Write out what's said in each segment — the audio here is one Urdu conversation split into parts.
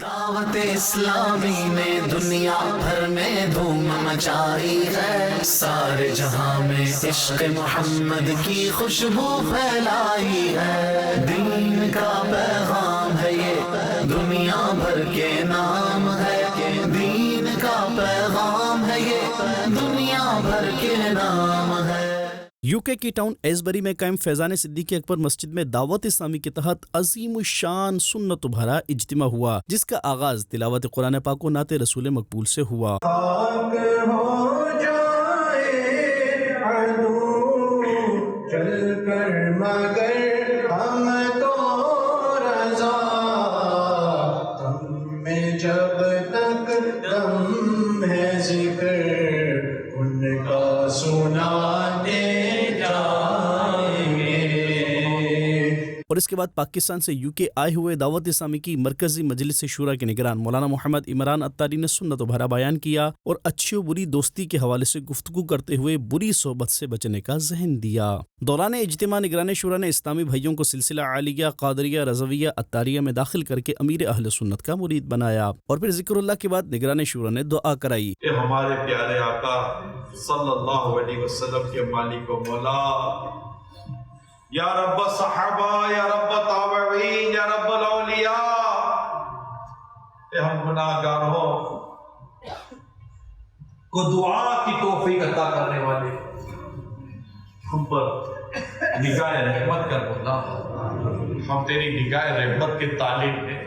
دعوت اسلامی نے دنیا بھر میں دھوم مچائی ہے، سارے جہاں میں عشق محمد کی خوشبو پھیلائی ہے۔ دین کا پیغام ہے یہ، دنیا بھر کے نام ہے کہ دین کا پیغام ہے یہ، دنیا بھر کے نام ہے۔ یو کے کی ٹاؤن ایزبری میں قائم فیضان صدیق اکبر مسجد میں دعوت اسلامی کے تحت عظیم الشان سنت و بھرا اجتماع ہوا، جس کا آغاز تلاوت قرآن پاک و نعت رسول مقبول سے ہوا۔ چل کر مگر ہم تو رضا، تم میں جب تک دم ہے ذکر ان کا سناتے جائیں گے۔ اور اس کے بعد پاکستان سے یو کے آئے ہوئے دعوت اسلامی کی مرکزی مجلس شورا کے نگران مولانا محمد عمران اتاری نے سنت و بھرا بیان کیا اور اچھی و بری دوستی کے حوالے سے گفتگو کرتے ہوئے بری صحبت سے بچنے کا ذہن دیا۔ دوران اجتماع نگران شورا نے اسلامی بھائیوں کو سلسلہ عالیہ، قادریہ، رضویہ، اتاریہ میں داخل کر کے امیر اہل سنت کا مرید بنایا، اور پھر ذکر اللہ کے بعد نگران شورا نے دعا کرائی۔ کہ ہمارے پیارے آقا صلی اللہ علیہ وسلم کے مالک و مولا، یا رب صحابہ، یا رب تابعین، یا رب الاولیاء، کہ ہم گناہ گاروں کو دعا کی توفیق عطا کرنے والے ہم پر نگاہ رحمت کر مولا۔ ہم تیری نگاہ رحمت کے طالب ہیں،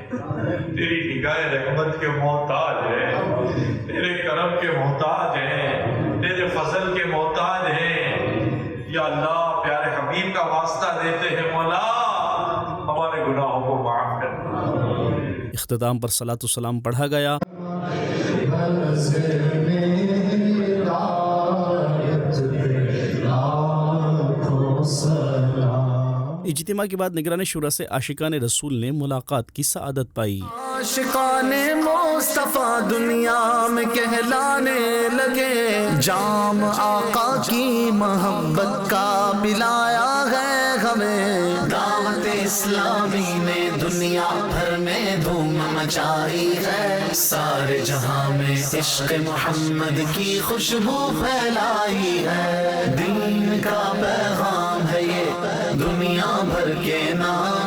تیری نگاہ رحمت کے محتاج ہیں، تیرے کرم کے محتاج ہیں، تیرے فضل کے محتاج ہیں۔ یا اللہ، پیارے حبیب کا واسطہ دیتے ہیں مولا، ہمارے گناہوں کو معاف کر۔ اختتام پر صلاۃ و سلام پڑھا گیا۔ اجتماع کے بعد نگران شورا سے عاشقان رسول نے ملاقات کی سعادت پائی۔ عاشقان مصطفیٰ دنیا میں کہلانے لگے، جام آقا کی محبت کا پلایا ہے ہمیں۔ دعوت اسلامی نے دنیا بھر میں دھوم مچائی ہے، سارے جہاں میں عشق محمد کی خوشبو پھیلائی ہے۔ دین کا پیغام ہے یہ، دنیا بھر کے نام